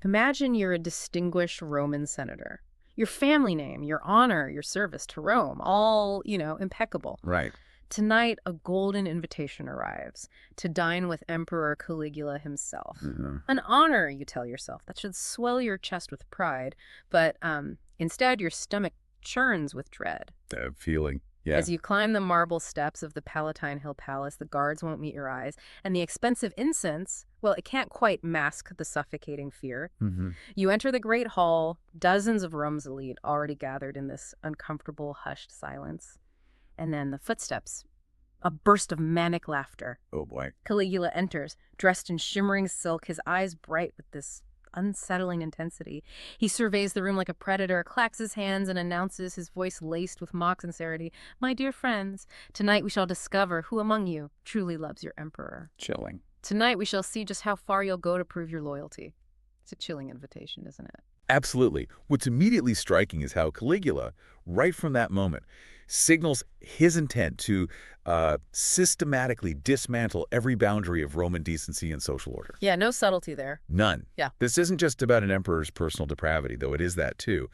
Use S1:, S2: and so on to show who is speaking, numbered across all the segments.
S1: Imagine you're a distinguished Roman senator. Your family name, your honor, your service to Rome, all, impeccable.
S2: Right.
S1: Tonight, a golden invitation arrives to dine with Emperor Caligula himself.
S2: Mhm.
S1: An honor, you tell yourself, that should swell your chest with pride, but instead your stomach churns with dread.
S2: That feeling. Yeah.
S1: As you climb the marble steps of the Palatine Hill Palace, the guards won't meet your eyes, and the expensive incense, well, it can't quite mask the suffocating fear.
S2: Hmm.
S1: You enter the great hall, dozens of Rome's elite already gathered in this uncomfortable, hushed silence. And then the footsteps, a burst of manic laughter.
S2: Oh, boy.
S1: Caligula enters, dressed in shimmering silk, his eyes bright with this unsettling intensity. He surveys the room like a predator, clacks his hands, and announces, his voice laced with mock sincerity, "My dear friends, tonight we shall discover who among you truly loves your emperor.
S2: Chilling.
S1: Tonight we shall see just how far you'll go to prove your loyalty." It's a chilling invitation, isn't it?
S2: Absolutely. What's immediately striking is how Caligula, right from that moment, signals his intent to systematically dismantle every boundary of Roman decency and social order.
S1: Yeah, no subtlety there.
S2: None.
S1: Yeah.
S2: This isn't just about an emperor's personal depravity, though it is that too.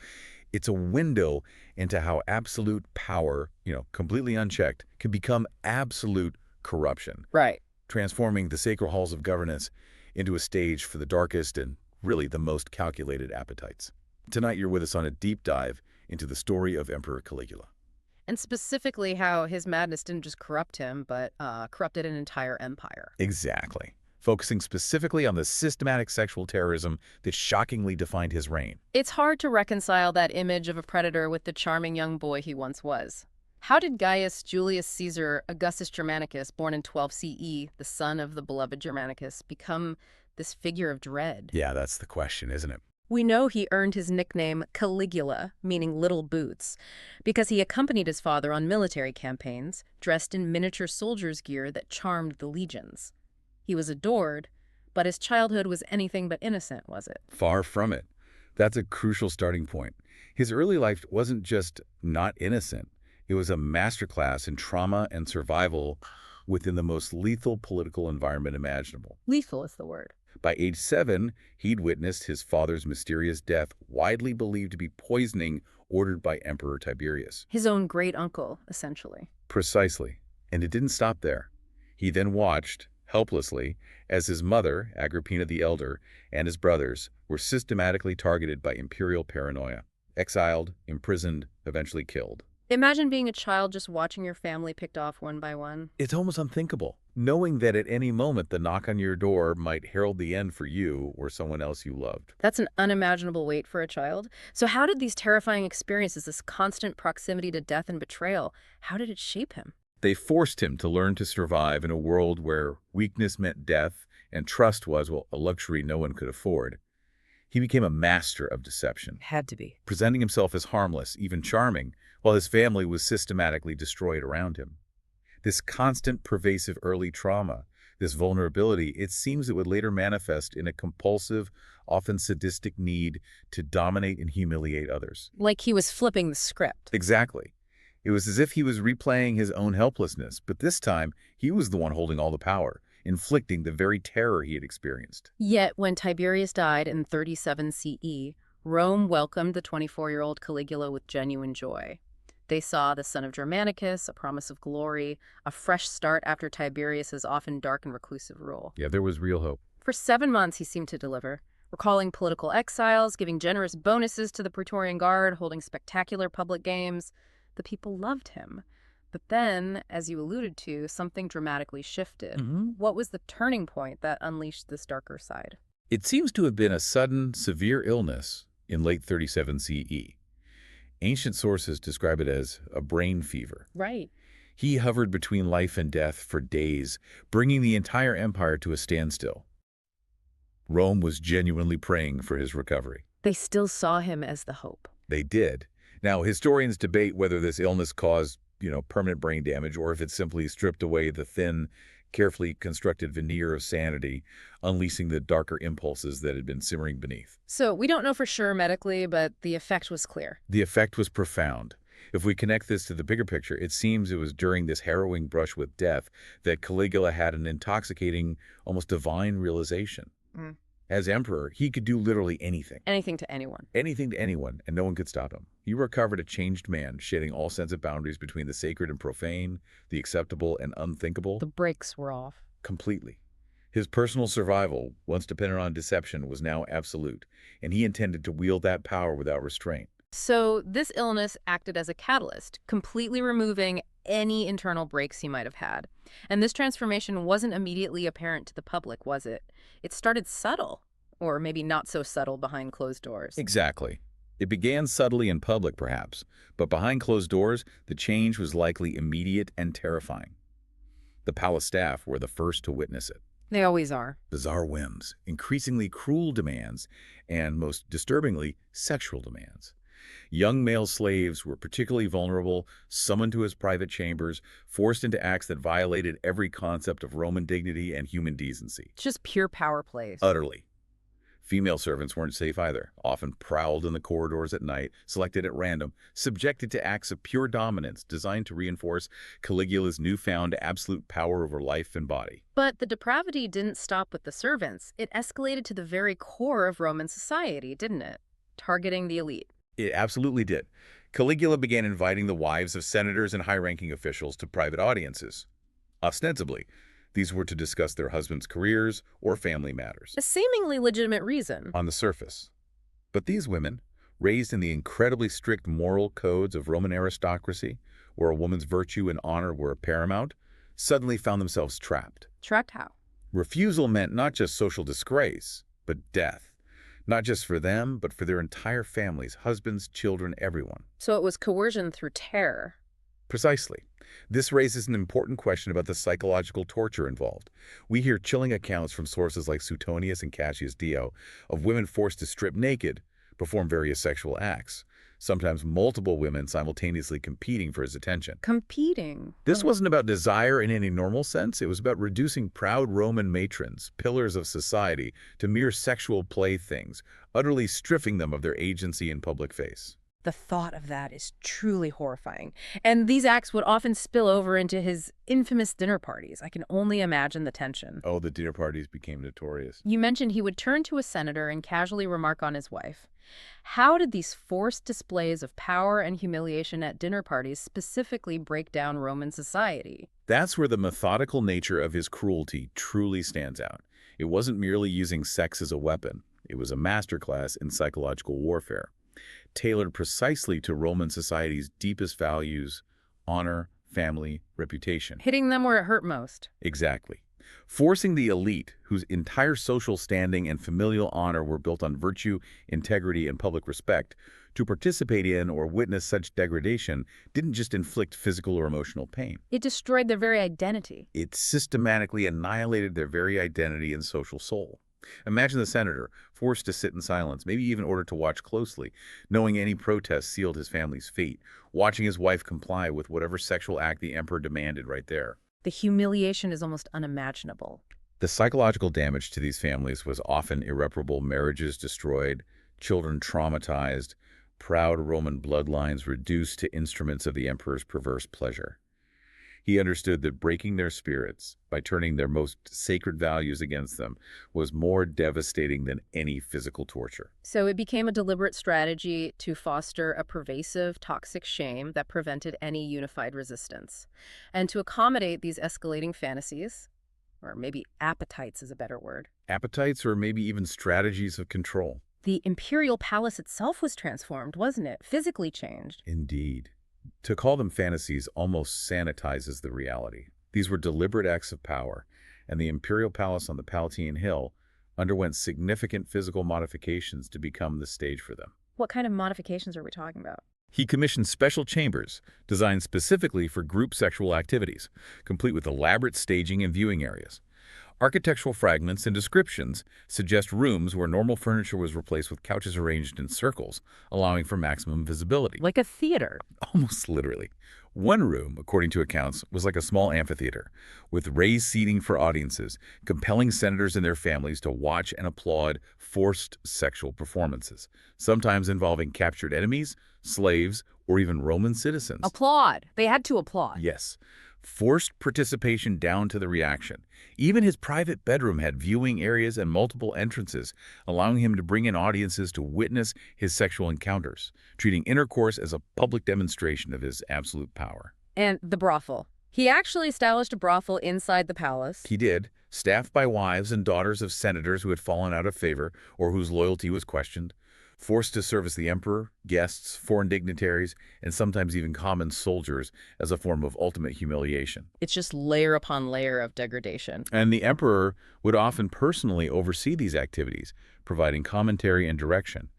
S2: It's a window into how absolute power, completely unchecked, can become absolute corruption,
S1: Right.
S2: transforming the sacred halls of governance into a stage for the darkest and really the most calculated appetites. Tonight you're with us on a deep dive into the story of Emperor Caligula.
S1: And specifically how his madness didn't just corrupt him, but corrupted an entire empire.
S2: Exactly. Focusing specifically on the systematic sexual terrorism that shockingly defined his reign.
S1: It's hard to reconcile that image of a predator with the charming young boy he once was. How did Gaius Julius Caesar Augustus Germanicus, born in 12 CE, the son of the beloved Germanicus, become this figure of dread?
S2: Yeah, that's the question, isn't it?
S1: We know he earned his nickname Caligula, meaning little boots, because he accompanied his father on military campaigns, dressed in miniature soldier's gear that charmed the legions. He was adored, but his childhood was anything but innocent, was it?
S2: Far from it. That's a crucial starting point. His early life wasn't just not innocent. It was a masterclass in trauma and survival within the most lethal political environment imaginable.
S1: Lethal is the word.
S2: By age 7, he'd witnessed his father's mysterious death, widely believed to be poisoning ordered by Emperor Tiberius.
S1: His own great-uncle, essentially.
S2: Precisely. And it didn't stop there. He then watched, helplessly, as his mother, Agrippina the Elder, and his brothers were systematically targeted by imperial paranoia. Exiled, imprisoned, eventually killed.
S1: Imagine being a child just watching your family picked off one by one.
S2: It's almost unthinkable, knowing that at any moment the knock on your door might herald the end for you or someone else you loved.
S1: That's an unimaginable weight for a child. So how did these terrifying experiences, this constant proximity to death and betrayal, how did it shape him?
S2: They forced him to learn to survive in a world where weakness meant death and trust was, well, a luxury no one could afford. He became a master of deception,
S1: Had to be.
S2: presenting himself as harmless, even charming, while his family was systematically destroyed around him. This constant, pervasive early trauma, this vulnerability, it seems it would later manifest in a compulsive, often sadistic need to dominate and humiliate others.
S1: Like he was flipping the script.
S2: Exactly. It was as if he was replaying his own helplessness, but this time he was the one holding all the power, inflicting the very terror he had experienced.
S1: Yet when Tiberius died in 37 CE, Rome welcomed the 24-year-old Caligula with genuine joy. They saw the son of Germanicus, a promise of glory, a fresh start after Tiberius's often dark and reclusive rule.
S2: Yeah, there was real hope.
S1: For 7 months, he seemed to deliver, recalling political exiles, giving generous bonuses to the Praetorian Guard, holding spectacular public games. The people loved him. But then, as you alluded to, something dramatically shifted. What was the turning point that unleashed this darker side?
S2: It seems to have been a sudden, severe illness in late 37 CE. Ancient sources describe it as a brain fever.
S1: Right.
S2: He hovered between life and death for days, bringing the entire empire to a standstill. Rome was genuinely praying for his recovery.
S1: They still saw him as the hope.
S2: They did. Now, historians debate whether this illness caused, permanent brain damage or if it simply stripped away the thin, carefully constructed veneer of sanity, unleashing the darker impulses that had been simmering beneath.
S1: So we don't know for sure medically, but the effect was clear.
S2: The effect was profound. If we connect this to the bigger picture, it seems it was during this harrowing brush with death that Caligula had an intoxicating, almost divine realization. As emperor, he could do literally anything.
S1: Anything to anyone.
S2: Anything to anyone, and no one could stop him. He recovered a changed man, shedding all sense of boundaries between the sacred and profane, the acceptable and unthinkable.
S1: The brakes were off.
S2: Completely. His personal survival, once dependent on deception, was now absolute, and he intended to wield that power without restraint.
S1: So this illness acted as a catalyst, completely removing any internal breaks he might have had. And this transformation wasn't immediately apparent to the public, was it? It started subtle, or maybe not so subtle behind closed doors.
S2: Exactly. It began subtly in public, perhaps, but behind closed doors, the change was likely immediate and terrifying. The palace staff were the first to witness it.
S1: They always are.
S2: Bizarre whims, increasingly cruel demands, and most disturbingly, sexual demands. Young male slaves were particularly vulnerable, summoned to his private chambers, forced into acts that violated every concept of Roman dignity and human decency.
S1: It's just pure power plays.
S2: Utterly. Female servants weren't safe either, often prowled in the corridors at night, selected at random, subjected to acts of pure dominance designed to reinforce Caligula's newfound absolute power over life and body.
S1: But the depravity didn't stop with the servants. It escalated to the very core of Roman society, didn't it? Targeting the elite.
S2: It absolutely did. Caligula began inviting the wives of senators and high-ranking officials to private audiences. Ostensibly, these were to discuss their husbands' careers or family matters.
S1: A seemingly legitimate reason.
S2: On the surface. But these women, raised in the incredibly strict moral codes of Roman aristocracy, where a woman's virtue and honor were paramount, suddenly found themselves trapped.
S1: Trapped how?
S2: Refusal meant not just social disgrace, but death. Not just for them, but for their entire families, husbands, children, everyone.
S1: So it was coercion through terror.
S2: Precisely. This raises an important question about the psychological torture involved. We hear chilling accounts from sources like Suetonius and Cassius Dio of women forced to strip naked, perform various sexual acts, sometimes multiple women simultaneously competing for his attention.
S1: Competing?
S2: This wasn't about desire in any normal sense. It was about reducing proud Roman matrons, pillars of society, to mere sexual playthings, utterly stripping them of their agency in public face.
S1: The thought of that is truly horrifying. And these acts would often spill over into his infamous dinner parties. I can only imagine the tension.
S2: Oh, the dinner parties became notorious.
S1: You mentioned he would turn to a senator and casually remark on his wife. How did these forced displays of power and humiliation at dinner parties specifically break down Roman society?
S2: That's where the methodical nature of his cruelty truly stands out. It wasn't merely using sex as a weapon. It was a masterclass in psychological warfare, tailored precisely to Roman society's deepest values: honor, family, reputation.
S1: Hitting them where it hurt most.
S2: Exactly. Forcing the elite, whose entire social standing and familial honor were built on virtue, integrity, and public respect, to participate in or witness such degradation didn't just inflict physical or emotional pain.
S1: It destroyed their very identity.
S2: It systematically annihilated their very identity and social soul. Imagine the senator, forced to sit in silence, maybe even ordered to watch closely, knowing any protest sealed his family's fate, watching his wife comply with whatever sexual act the emperor demanded right there.
S1: The humiliation is almost unimaginable.
S2: The psychological damage to these families was often irreparable: marriages destroyed, children traumatized, proud Roman bloodlines reduced to instruments of the emperor's perverse pleasure. He understood that breaking their spirits, by turning their most sacred values against them, was more devastating than any physical torture.
S1: So it became a deliberate strategy to foster a pervasive, toxic shame that prevented any unified resistance. And to accommodate these escalating fantasies, or maybe appetites is a better word.
S2: Appetites, or maybe even strategies of control.
S1: The imperial palace itself was transformed, wasn't it? Physically changed.
S2: Indeed. To call them fantasies almost sanitizes the reality. These were deliberate acts of power, and the imperial palace on the Palatine Hill underwent significant physical modifications to become the stage for them.
S1: What kind of modifications are we talking about?
S2: He commissioned special chambers designed specifically for group sexual activities, complete with elaborate staging and viewing areas. Architectural fragments and descriptions suggest rooms where normal furniture was replaced with couches arranged in circles, allowing for maximum visibility.
S1: Like a theater.
S2: Almost literally. One room, according to accounts, was like a small amphitheater, with raised seating for audiences, compelling senators and their families to watch and applaud forced sexual performances, sometimes involving captured enemies, slaves, or even Roman citizens.
S1: Applaud. They had to applaud.
S2: Yes. Forced participation down to the reaction. Even his private bedroom had viewing areas and multiple entrances, allowing him to bring in audiences to witness his sexual encounters, treating intercourse as a public demonstration of his absolute power.
S1: And the brothel. He actually established a brothel inside the palace.
S2: He did, staffed by wives and daughters of senators who had fallen out of favor or whose loyalty was questioned, forced to service the emperor, guests, foreign dignitaries, and sometimes even common soldiers as a form of ultimate humiliation.
S1: It's just layer upon layer of degradation.
S2: And the emperor would often personally oversee these activities, providing commentary and direction,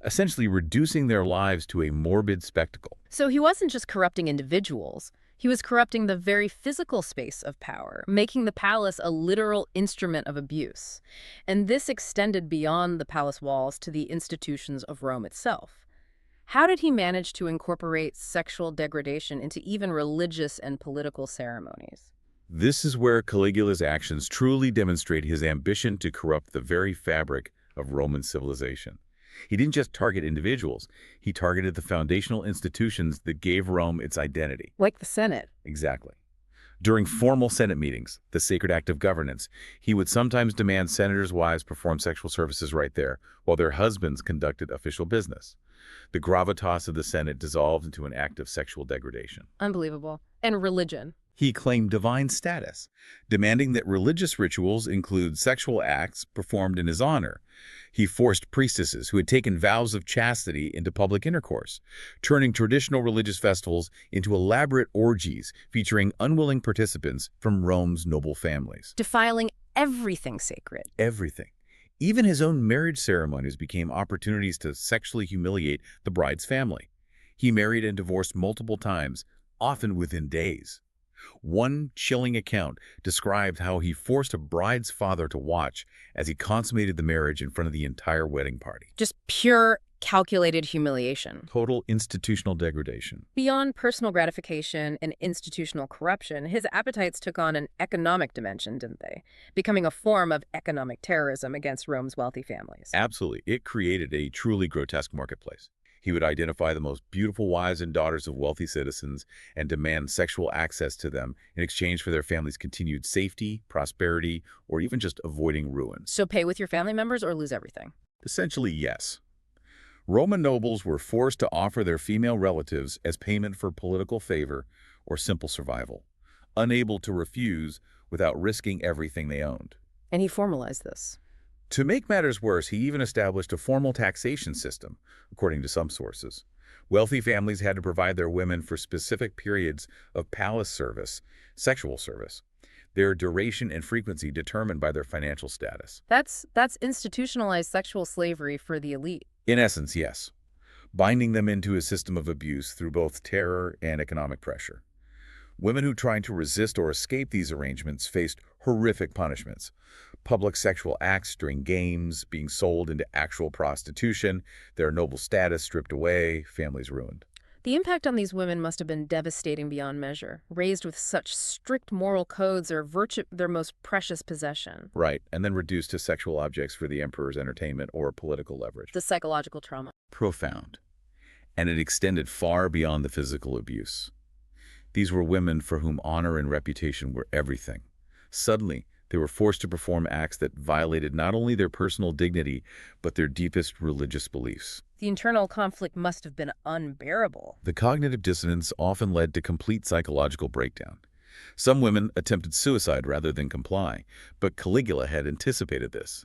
S2: essentially reducing their lives to a morbid spectacle.
S1: So he wasn't just corrupting individuals. He was corrupting the very physical space of power, making the palace a literal instrument of abuse. And this extended beyond the palace walls to the institutions of Rome itself. How did he manage to incorporate sexual degradation into even religious and political ceremonies?
S2: This is where Caligula's actions truly demonstrate his ambition to corrupt the very fabric of Roman civilization. He didn't just target individuals, he targeted the foundational institutions that gave Rome its identity.
S1: Like the Senate.
S2: Exactly. During formal Senate meetings, the sacred act of governance, he would sometimes demand senators' wives perform sexual services right there, while their husbands conducted official business. The gravitas of the Senate dissolved into an act of sexual degradation.
S1: Unbelievable. And religion.
S2: He claimed divine status, demanding that religious rituals include sexual acts performed in his honor. He forced priestesses who had taken vows of chastity into public intercourse, turning traditional religious festivals into elaborate orgies featuring unwilling participants from Rome's noble families.
S1: Defiling everything sacred.
S2: Everything. Even his own marriage ceremonies became opportunities to sexually humiliate the bride's family. He married and divorced multiple times, often within days. One chilling account described how he forced a bride's father to watch as he consummated the marriage in front of the entire wedding party.
S1: Just pure, calculated humiliation.
S2: Total institutional degradation.
S1: Beyond personal gratification and institutional corruption, his appetites took on an economic dimension, didn't they? Becoming a form of economic terrorism against Rome's wealthy families.
S2: Absolutely. It created a truly grotesque marketplace. He would identify the most beautiful wives and daughters of wealthy citizens and demand sexual access to them in exchange for their family's continued safety, prosperity, or even just avoiding ruin.
S1: So pay with your family members or lose everything?
S2: Essentially, yes. Roman nobles were forced to offer their female relatives as payment for political favor or simple survival, unable to refuse without risking everything they owned.
S1: And he formalized this.
S2: To make matters worse, he even established a formal taxation system, according to some sources. Wealthy families had to provide their women for specific periods of palace service, sexual service, their duration and frequency determined by their financial status.
S1: That's institutionalized sexual slavery for the elite.
S2: In essence, yes, binding them into a system of abuse through both terror and economic pressure. Women who tried to resist or escape these arrangements faced horrific punishments. Public sexual acts during games, being sold into actual prostitution, their noble status stripped away, families ruined.
S1: The impact on these women must have been devastating beyond measure. Raised with such strict moral codes or virtue their most precious possession.
S2: Right, and then reduced to sexual objects for the emperor's entertainment or political leverage.
S1: The psychological trauma.
S2: Profound. And it extended far beyond the physical abuse. These were women for whom honor and reputation were everything. Suddenly, they were forced to perform acts that violated not only their personal dignity, but their deepest religious beliefs.
S1: The internal conflict must have been unbearable.
S2: The cognitive dissonance often led to complete psychological breakdown. Some women attempted suicide rather than comply, but Caligula had anticipated this.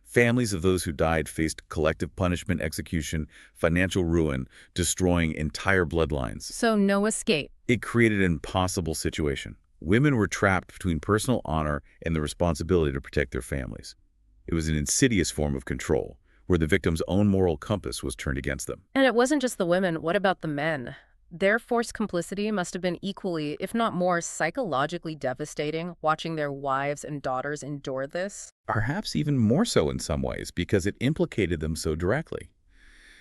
S2: Families of those who died faced collective punishment, execution, financial ruin, destroying entire bloodlines.
S1: So no escape.
S2: It created an impossible situation. Women were trapped between personal honor and the responsibility to protect their families. It was an insidious form of control, where the victim's own moral compass was turned against them.
S1: And it wasn't just the women. What about the men? Their forced complicity must have been equally, if not more, psychologically devastating, watching their wives and daughters endure this.
S2: Perhaps even more so in some ways, because it implicated them so directly.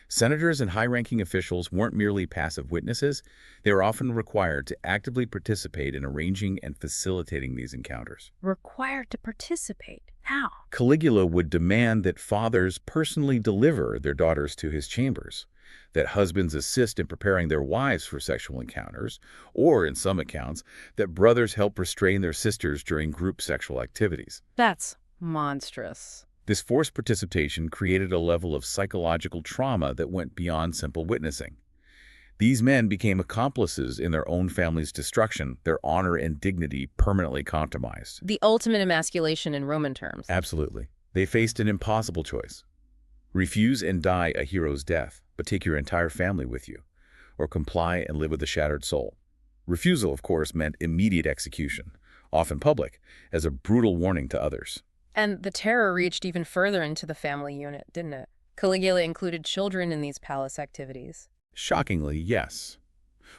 S2: Senators and high-ranking officials weren't merely passive witnesses. They were often required to actively participate in arranging and facilitating these encounters.
S1: Required to participate? How?
S2: Caligula would demand that fathers personally deliver their daughters to his chambers, that husbands assist in preparing their wives for sexual encounters, or, in some accounts, that brothers help restrain their sisters during group sexual activities.
S1: That's monstrous.
S2: This forced participation created a level of psychological trauma that went beyond simple witnessing. These men became accomplices in their own family's destruction, their honor and dignity permanently compromised.
S1: The ultimate emasculation in Roman terms.
S2: Absolutely. They faced an impossible choice. Refuse and die a hero's death, but take your entire family with you, or comply and live with a shattered soul. Refusal, of course, meant immediate execution, often public, as a brutal warning to others.
S1: And the terror reached even further into the family unit, didn't it? Caligula included children in these palace activities.
S2: Shockingly, yes.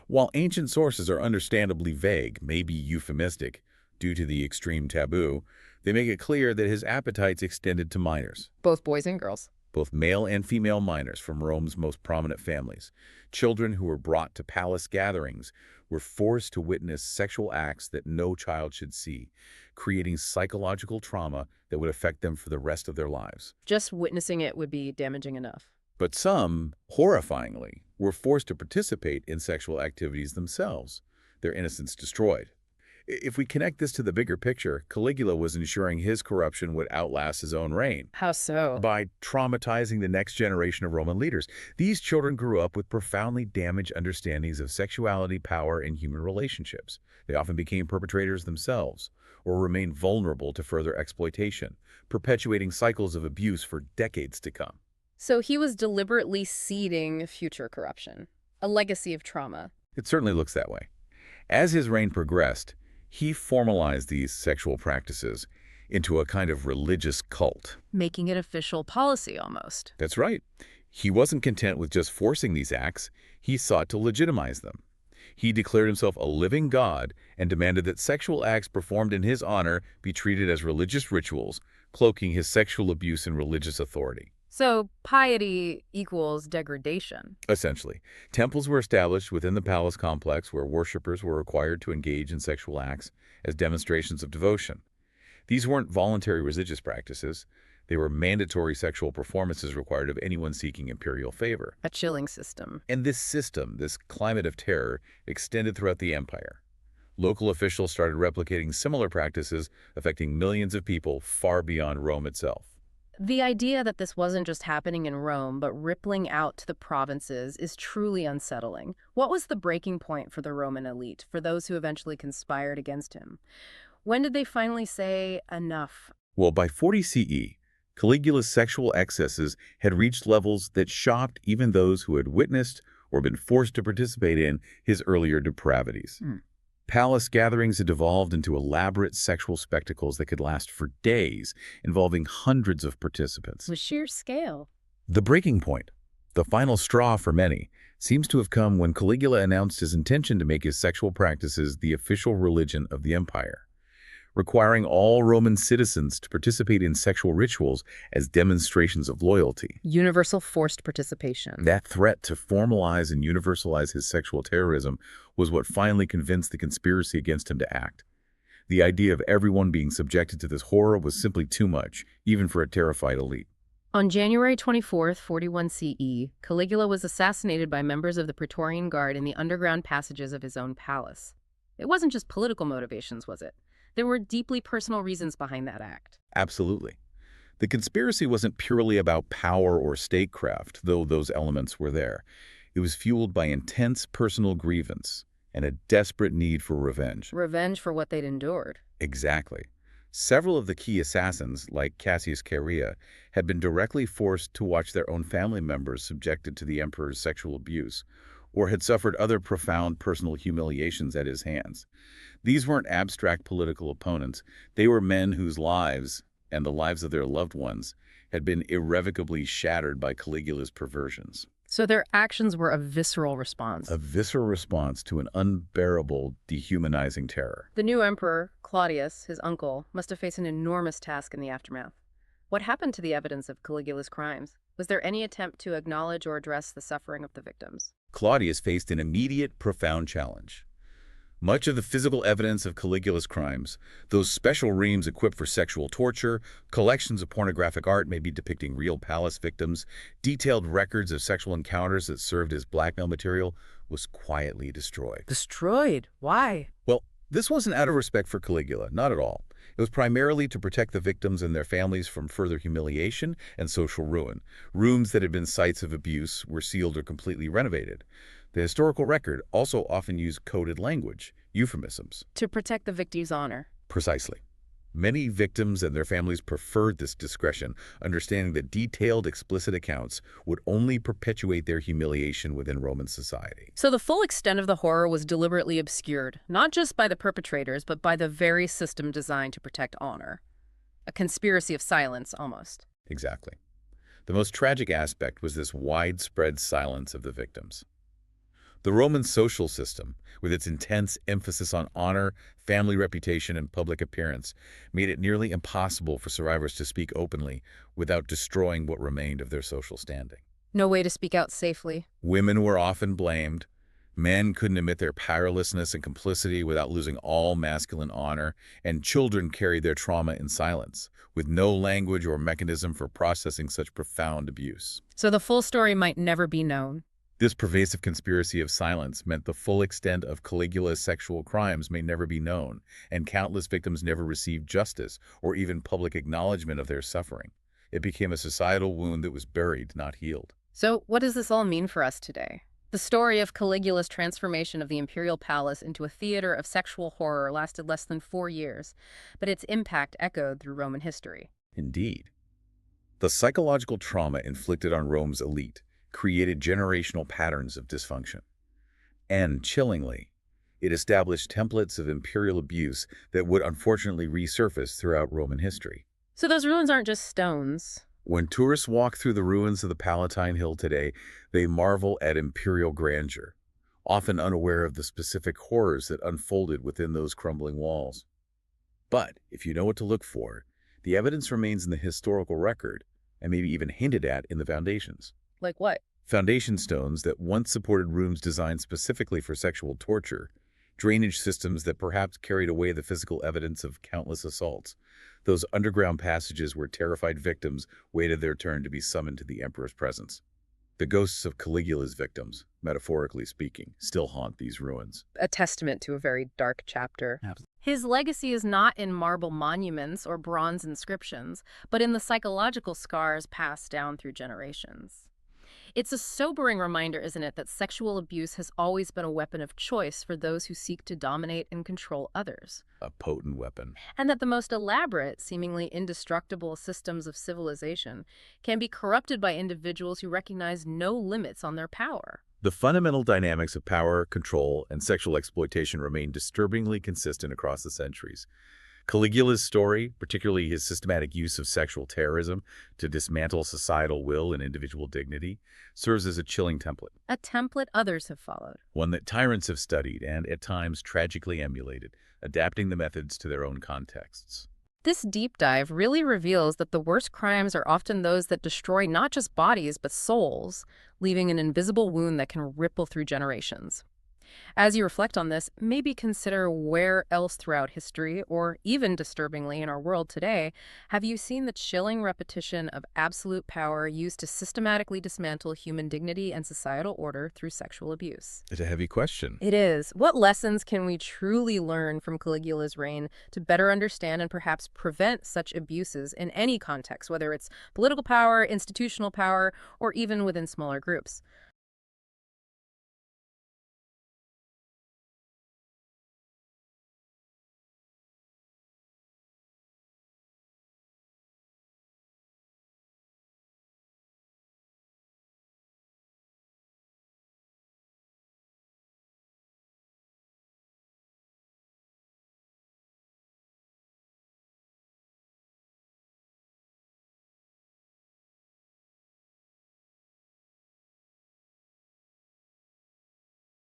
S2: While ancient sources are understandably vague, maybe euphemistic, due to the extreme taboo, they make it clear that his appetites extended to minors.
S1: Both boys and girls.
S2: Both male and female minors from Rome's most prominent families. Children who were brought to palace gatherings were forced to witness sexual acts that no child should see, creating psychological trauma that would affect them for the rest of their lives.
S1: Just witnessing it would be damaging enough.
S2: But some, horrifyingly, were forced to participate in sexual activities themselves, their innocence destroyed. If we connect this to the bigger picture, Caligula was ensuring his corruption would outlast his own reign.
S1: How so?
S2: By traumatizing the next generation of Roman leaders. These children grew up with profoundly damaged understandings of sexuality, power, and human relationships. They often became perpetrators themselves, or remained vulnerable to further exploitation, perpetuating cycles of abuse for decades to come.
S1: So he was deliberately seeding future corruption, a legacy of trauma.
S2: It certainly looks that way. As his reign progressed, he formalized these sexual practices into a kind of religious cult.
S1: Making it official policy, almost.
S2: That's right. He wasn't content with just forcing these acts. He sought to legitimize them. He declared himself a living god and demanded that sexual acts performed in his honor be treated as religious rituals, cloaking his sexual abuse in religious authority.
S1: So piety equals degradation.
S2: Essentially, temples were established within the palace complex where worshippers were required to engage in sexual acts as demonstrations of devotion. These weren't voluntary religious practices. They were mandatory sexual performances required of anyone seeking imperial favor.
S1: A chilling system.
S2: And this system, this climate of terror, extended throughout the empire. Local officials started replicating similar practices, affecting millions of people far beyond Rome itself.
S1: The idea that this wasn't just happening in Rome, but rippling out to the provinces is truly unsettling. What was the breaking point for the Roman elite, for those who eventually conspired against him? When did they finally say enough?
S2: Well, by 40 CE, Caligula's sexual excesses had reached levels that shocked even those who had witnessed or been forced to participate in his earlier depravities. Palace gatherings had evolved into elaborate sexual spectacles that could last for days, involving hundreds of participants.
S1: The sheer scale.
S2: The breaking point, the final straw for many, seems to have come when Caligula announced his intention to make his sexual practices the official religion of the empire, requiring all Roman citizens to participate in sexual rituals as demonstrations of loyalty.
S1: Universal forced participation.
S2: That threat to formalize and universalize his sexual terrorism was what finally convinced the conspiracy against him to act. The idea of everyone being subjected to this horror was simply too much, even for a terrified elite.
S1: On January 24th, 41 CE, Caligula was assassinated by members of the Praetorian Guard in the underground passages of his own palace. It wasn't just political motivations, was it? There were deeply personal reasons behind that act.
S2: Absolutely. The conspiracy wasn't purely about power or statecraft, though those elements were there. It was fueled by intense personal grievance and a desperate need for revenge.
S1: Revenge for what they'd endured.
S2: Exactly. Several of the key assassins, like Gaius Caesar, had been directly forced to watch their own family members subjected to the emperor's sexual abuse, or had suffered other profound personal humiliations at his hands. These weren't abstract political opponents. They were men whose lives, and the lives of their loved ones, had been irrevocably shattered by Caligula's perversions.
S1: So their actions were a visceral response.
S2: A visceral response to an unbearable, dehumanizing terror.
S1: The new emperor, Claudius, his uncle, must have faced an enormous task in the aftermath. What happened to the evidence of Caligula's crimes? Was there any attempt to acknowledge or address the suffering of the victims?
S2: Claudius faced an immediate, profound challenge. Much of the physical evidence of Caligula's crimes, those special reams equipped for sexual torture, collections of pornographic art maybe depicting real palace victims, detailed records of sexual encounters that served as blackmail material, was quietly destroyed.
S1: Destroyed? Why?
S2: Well, this wasn't out of respect for Caligula, not at all. It was primarily to protect the victims and their families from further humiliation and social ruin. Rooms that had been sites of abuse were sealed or completely renovated. The historical record also often used coded language, euphemisms.
S1: To protect the victim's honor.
S2: Precisely. Many victims and their families preferred this discretion, understanding that detailed, explicit accounts would only perpetuate their humiliation within Roman society.
S1: So the full extent of the horror was deliberately obscured, not just by the perpetrators, but by the very system designed to protect honor. A conspiracy of silence, almost.
S2: Exactly. The most tragic aspect was this widespread silence of the victims. The Roman social system, with its intense emphasis on honor, family reputation, and public appearance, made it nearly impossible for survivors to speak openly without destroying what remained of their social standing.
S1: No way to speak out safely.
S2: Women were often blamed. Men couldn't admit their powerlessness and complicity without losing all masculine honor, and children carried their trauma in silence, with no language or mechanism for processing such profound abuse.
S1: So the full story might never be known.
S2: This pervasive conspiracy of silence meant the full extent of Caligula's sexual crimes may never be known, and countless victims never received justice or even public acknowledgement of their suffering. It became a societal wound that was buried, not healed.
S1: So what does this all mean for us today? The story of Caligula's transformation of the imperial palace into a theater of sexual horror lasted less than 4 years, but its impact echoed through Roman history.
S2: Indeed. The psychological trauma inflicted on Rome's elite created generational patterns of dysfunction. And, chillingly, it established templates of imperial abuse that would unfortunately resurface throughout Roman history.
S1: So those ruins aren't just stones.
S2: When tourists walk through the ruins of the Palatine Hill today, they marvel at imperial grandeur, often unaware of the specific horrors that unfolded within those crumbling walls. But if you know what to look for, the evidence remains in the historical record and maybe even hinted at in the foundations.
S1: Like what?
S2: Foundation stones that once supported rooms designed specifically for sexual torture, drainage systems that perhaps carried away the physical evidence of countless assaults, those underground passages where terrified victims waited their turn to be summoned to the emperor's presence. The ghosts of Caligula's victims, metaphorically speaking, still haunt these ruins.
S1: A testament to a very dark chapter.
S2: Absolutely.
S1: His legacy is not in marble monuments or bronze inscriptions, but in the psychological scars passed down through generations. It's a sobering reminder, isn't it, that sexual abuse has always been a weapon of choice for those who seek to dominate and control others.
S2: A potent weapon.
S1: And that the most elaborate, seemingly indestructible systems of civilization can be corrupted by individuals who recognize no limits on their power.
S2: The fundamental dynamics of power, control, and sexual exploitation remain disturbingly consistent across the centuries. Caligula's story, particularly his systematic use of sexual terrorism to dismantle societal will and individual dignity, serves as a chilling template.
S1: A template others have followed.
S2: One that tyrants have studied and, at times, tragically emulated, adapting the methods to their own contexts.
S1: This deep dive really reveals that the worst crimes are often those that destroy not just bodies, but souls, leaving an invisible wound that can ripple through generations. As you reflect on this, maybe consider where else throughout history, or even disturbingly in our world today, have you seen the chilling repetition of absolute power used to systematically dismantle human dignity and societal order through sexual abuse?
S2: It's a heavy question.
S1: It is. What lessons can we truly learn from Caligula's reign to better understand and perhaps prevent such abuses in any context, whether it's political power, institutional power, or even within smaller groups?